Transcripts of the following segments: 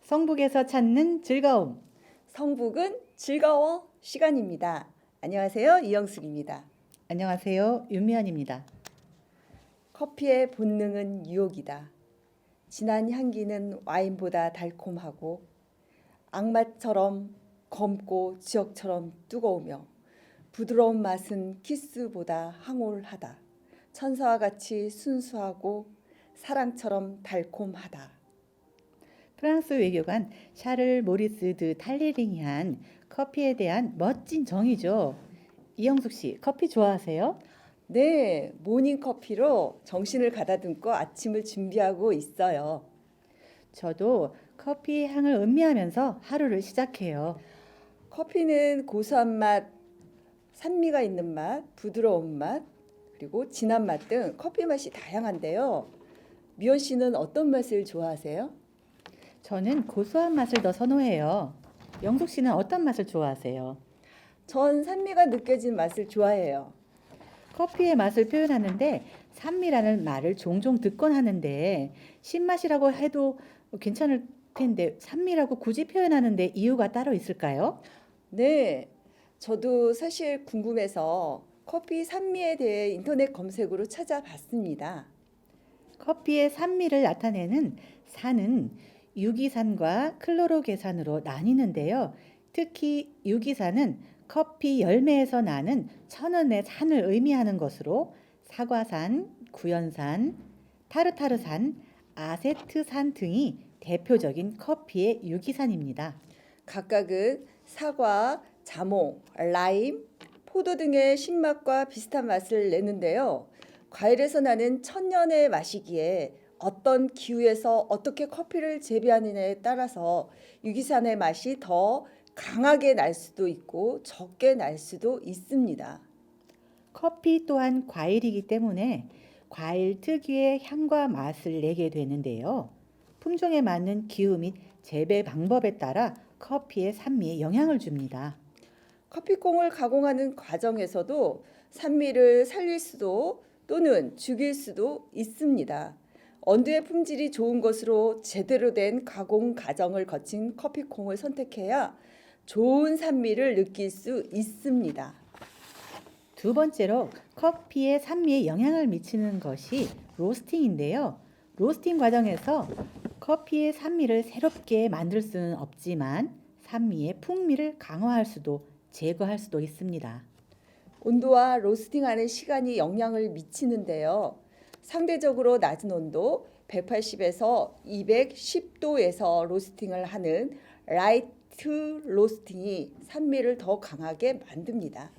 성북에서 찾는 즐거움. 성북은 즐거워 시간입니다. 안녕하세요. 이영숙입니다. 안녕하세요. 윤미연입니다. 커피의 본능은 유혹이다. 진한 향기는 와인보다 달콤하고 악맛처럼 검고 지역처럼 뜨거우며 부드러운 맛은 키스보다 황홀하다. 천사와 같이 순수하고 사랑처럼 달콤하다. 프랑스 외교관 샤를 모리스 드 탈레링이 한 커피에 대한 멋진 정의죠. 이영숙 씨, 커피 좋아하세요? 네, 모닝커피로 정신을 가다듬고 아침을 준비하고 있어요. 저도 커피의 향을 음미하면서 하루를 시작해요. 커피는 고소한 맛, 산미가 있는 맛, 부드러운 맛, 그리고 진한 맛 등 커피 맛이 다양한데요. 미연 씨는 어떤 맛을 좋아하세요? 저는 고소한 맛을 더 선호해요. 영숙 씨는 어떤 맛을 좋아하세요? 전 산미가 느껴진 맛을 좋아해요. 커피의 맛을 표현하는데 산미라는 말을 종종 듣곤 하는데 신맛이라고 해도 괜찮을 텐데 산미라고 굳이 표현하는데 이유가 따로 있을까요? 네, 저도 사실 궁금해서 커피 산미에 대해 인터넷 검색으로 찾아봤습니다. 커피의 산미를 나타내는 산은 유기산과 클로로게산으로 나뉘는데요. 특히 유기산은 커피 열매에서 나는 천연의 산을 의미하는 것으로 사과산, 구연산, 타르타르산, 아세트산 등이 대표적인 커피의 유기산입니다. 각각은 사과, 자몽, 라임, 포도 등의 신맛과 비슷한 맛을 내는데요. 과일에서 나는 천년의 맛이기에 어떤 기후에서 어떻게 커피를 재배하느냐에 따라서 유기산의 맛이 더 강하게 날 수도 있고 적게 날 수도 있습니다. 커피 또한 과일이기 때문에 과일 특유의 향과 맛을 내게 되는데요. 품종에 맞는 기후 및 재배 방법에 따라 커피의 산미에 영향을 줍니다. 커피콩을 가공하는 과정에서도 산미를 살릴 수도 또는 죽일 수도 있습니다. 원두의 품질이 좋은 것으로 제대로 된 가공 과정을 거친 커피콩을 선택해야 좋은 산미를 느낄 수 있습니다. 두 번째로 커피의 산미에 영향을 미치는 것이 로스팅인데요. 로스팅 과정에서 커피의 산미를 새롭게 만들 수는 없지만 산미의 풍미를 강화할 수도 제거할 수도 있습니다. 온도와 로스팅하는 시간이 영향을 미치는데요. 상대적으로 낮은 온도 180에서 210도에서 로스팅을 하는 라이트 로스팅이 산미를 더 강하게 만듭니다.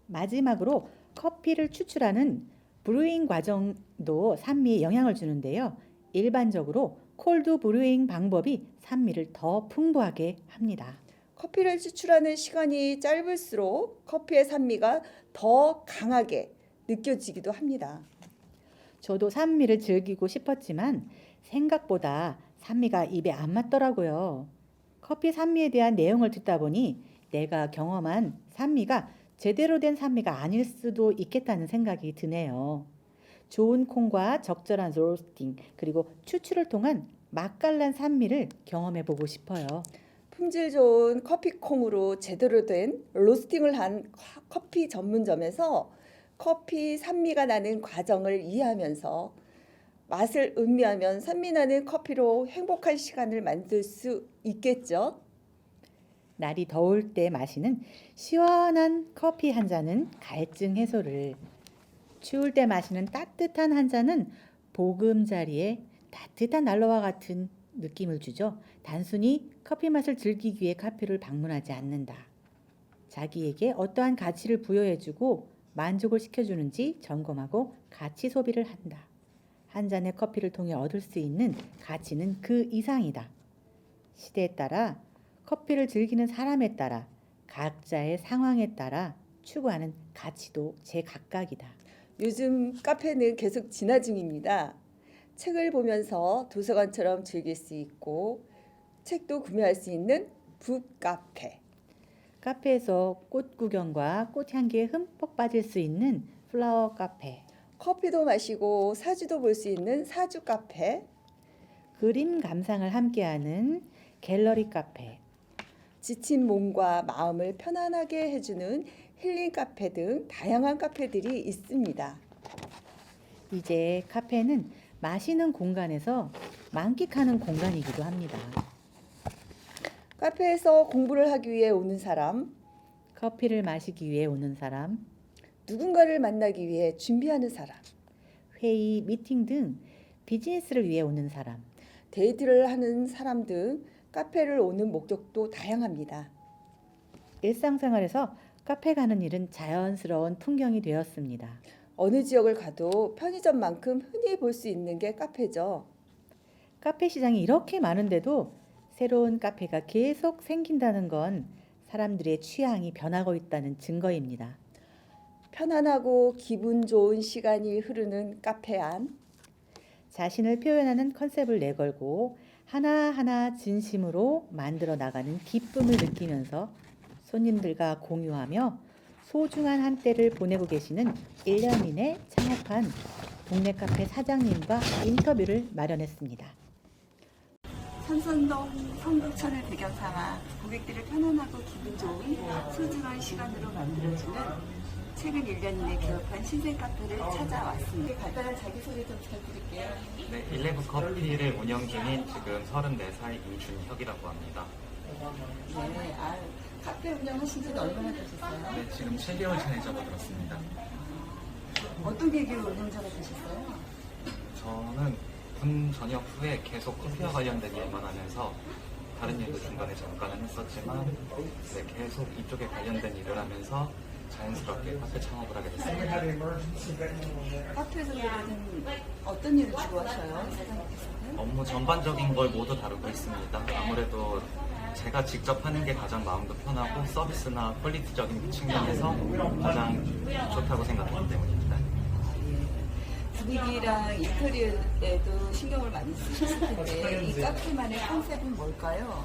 마지막으로 커피를 추출하는 브루잉 과정도 산미에 영향을 주는데요. 일반적으로 콜드 브루잉 방법이 산미를 더 풍부하게 합니다. 커피를 추출하는 시간이 짧을수록 커피의 산미가 더 강하게 느껴지기도 합니다. 저도 산미를 즐기고 싶었지만 생각보다 산미가 입에 안 맞더라고요. 커피 산미에 대한 내용을 듣다 보니 내가 경험한 산미가 제대로 된 산미가 아닐 수도 있겠다는 생각이 드네요. 좋은 콩과 적절한 로스팅 그리고 추출을 통한 맛깔난 산미를 경험해 보고 싶어요. 품질 좋은 커피콩으로 제대로 된 로스팅을 한 커피 전문점에서 커피 산미가 나는 과정을 이해하면서 맛을 음미하면 산미 나는 커피로 행복한 시간을 만들 수 있겠죠. 날이 더울 때 마시는 시원한 커피 한 잔은 갈증 해소를, 추울 때 마시는 따뜻한 한 잔은 보금자리에 따뜻한 난로와 같은 느낌을 주죠. 단순히 커피 맛을 즐기기 위해 카페를 방문하지 않는다. 자기에게 어떠한 가치를 부여해주고 만족을 시켜주는지 점검하고 가치 소비를 한다. 한 잔의 커피를 통해 얻을 수 있는 가치는 그 이상이다. 시대에 따라 커피를 즐기는 사람에 따라 각자의 상황에 따라 추구하는 가치도 제각각이다. 요즘 카페는 계속 진화 중입니다. 책을 보면서 도서관처럼 즐길 수 있고 책도 구매할 수 있는 북카페. 카페에서 꽃 구경과 꽃향기에 흠뻑 빠질 수 있는 플라워 카페. 커피도 마시고 사주도 볼 수 있는 사주 카페. 그림 감상을 함께하는 갤러리 카페, 지친 몸과 마음을 편안하게 해주는 힐링 카페 등 다양한 카페들이 있습니다. 이제 카페는 마시는 공간에서 만끽하는 공간이기도 합니다. 카페에서 공부를 하기 위해 오는 사람, 커피를 마시기 위해 오는 사람, 누군가를 만나기 위해 준비하는 사람, 회의, 미팅 등 비즈니스를 위해 오는 사람, 데이트를 하는 사람 등 카페를 오는 목적도 다양합니다. 일상생활에서 카페 가는 일은 자연스러운 풍경이 되었습니다. 어느 지역을 가도 편의점만큼 흔히 볼 수 있는 게 카페죠. 카페 시장이 이렇게 많은데도 새로운 카페가 계속 생긴다는 건 사람들의 취향이 변하고 있다는 증거입니다. 편안하고 기분 좋은 시간이 흐르는 카페 안, 자신을 표현하는 컨셉을 내걸고 하나하나 진심으로 만들어 나가는 기쁨을 느끼면서 손님들과 공유하며 소중한 한때를 보내고 계시는 1년인에 창업한 동네 카페 사장님과 인터뷰를 마련했습니다. 삼선동 성북천을 배경 삼아 고객들을 편안하고 기분 좋은 소중한 시간으로 만들어주는 최근 1년 이내 개업한 신생 카페를 찾아왔습니다. 간단한 자기소개 좀 부탁드릴게요. 네, 일레브 커피를 운영 중인 지금 34살 이준혁이라고 합니다. 네, 카페 운영하신 지는 얼마나 되셨어요? 네, 지금 7개월 차에 접어들었습니다. 어떤 계기로 운영자가 되셨어요? 저는 군 전역 후에 계속 커피와 관련된 일만 하면서 다른 일도 중간에 잠깐은 했었지만 네, 계속 이쪽에 관련된 일을 하면서 자연스럽게 카페 창업을 하게 됐습니다. 카페에서 그러면 어떤 일을 주로 하셔요? 사장님께서는? 업무 전반적인 걸 모두 다루고 있습니다. 아무래도 제가 직접 하는 게 가장 마음도 편하고 서비스나 퀄리티적인 측면에서 가장 좋다고 생각하기 때문입니다. 분위기랑 인테리어에도 신경을 많이 쓰셨을 텐데 이 카페만의 컨셉은 뭘까요?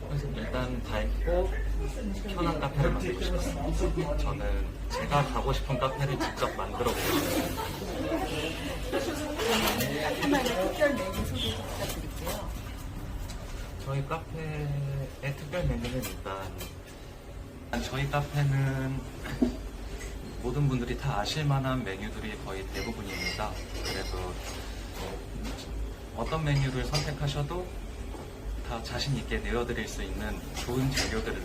그래서 일단 밝고 편한 카페를 만들고 싶습니다. 저는 제가 가고 싶은 카페를 직접 만들어 보고 싶습니다. 카페만의 특별 메뉴 소개 좀 부탁드릴게요. 저희 카페의 특별 메뉴는 일단 저희 카페는 모든 분들이 다 아실 만한 메뉴들이 거의 대부분입니다. 그래서 어떤 메뉴를 선택하셔도 다 자신 있게 내어드릴 수 있는 좋은 재료들을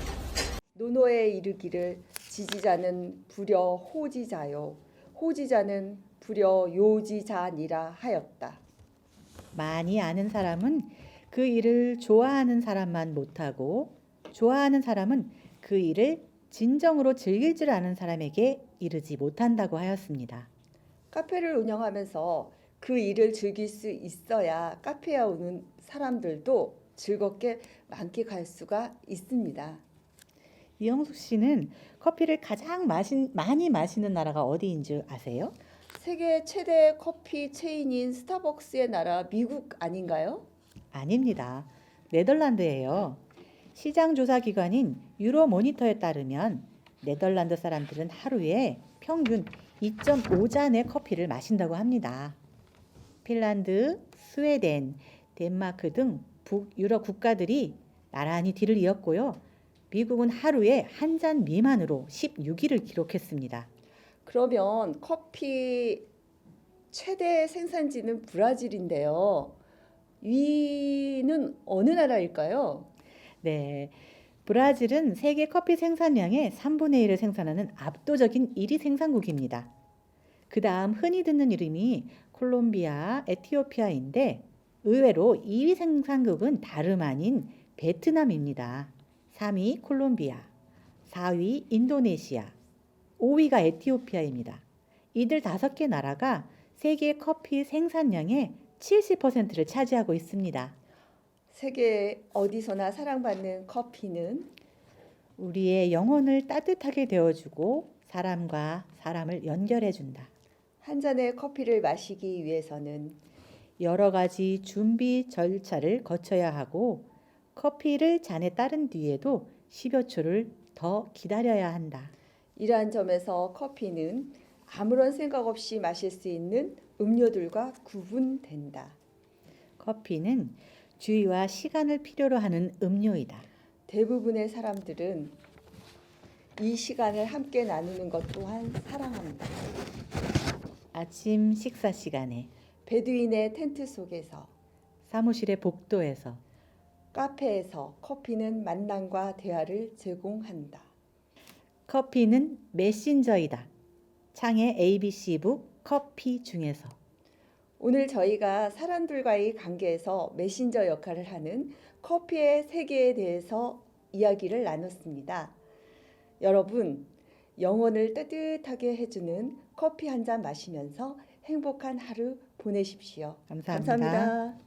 노노에 이르기를 지지자는 불여 호지자요 호지자는 불여 요지자니라 하였다. 많이 아는 사람은 그 일을 좋아하는 사람만 못하고 좋아하는 사람은 그 일을 진정으로 즐길 줄 아는 사람에게 이르지 못한다고 하였습니다. 카페를 운영하면서 그 일을 즐길 수 있어야 카페에 오는 사람들도 즐겁게 만끽할 수가 있습니다. 이영숙 씨는 커피를 가장 많이 마시는 나라가 어디인 줄 아세요? 세계 최대 커피 체인인 스타벅스의 나라 미국 아닌가요? 아닙니다. 네덜란드예요. 시장 조사 기관인 유로모니터에 따르면 네덜란드 사람들은 하루에 평균 2.5잔의 커피를 마신다고 합니다. 핀란드, 스웨덴, 덴마크 등 북유럽 국가들이 나란히 뒤를 이었고요. 미국은 하루에 한 잔 미만으로 16위를 기록했습니다. 그러면 커피 최대 생산지는 브라질인데요. 위는 어느 나라일까요? 네, 브라질은 세계 커피 생산량의 3분의 1을 생산하는 압도적인 1위 생산국입니다. 그 다음 흔히 듣는 이름이 콜롬비아, 에티오피아인데 의외로 2위 생산국은 다름 아닌 베트남입니다. 3위 콜롬비아, 4위 인도네시아, 5위가 에티오피아입니다. 이들 5개 나라가 세계 커피 생산량의 70%를 차지하고 있습니다. 세계 어디서나 사랑받는 커피는 우리의 영혼을 따뜻하게 데워주고 사람과 사람을 연결해준다. 한 잔의 커피를 마시기 위해서는 여러 가지 준비 절차를 거쳐야 하고 커피를 잔에 따른 뒤에도 10여 초를 더 기다려야 한다. 이러한 점에서 커피는 아무런 생각 없이 마실 수 있는 음료들과 구분된다. 커피는 주의와 시간을 필요로 하는 음료이다. 대부분의 사람들은 이 시간을 함께 나누는 것 또한 사랑합니다. 아침 식사 시간에, 베두인의 텐트 속에서, 사무실의 복도에서, 카페에서 커피는 만남과 대화를 제공한다. 커피는 메신저이다. 창의 ABC북 커피 중에서. 오늘 저희가 사람들과의 관계에서 메신저 역할을 하는 커피의 세계에 대해서 이야기를 나눴습니다. 여러분, 영혼을 따뜻하게 해주는 커피 한 잔 마시면서 행복한 하루 보내십시오. 감사합니다. 감사합니다.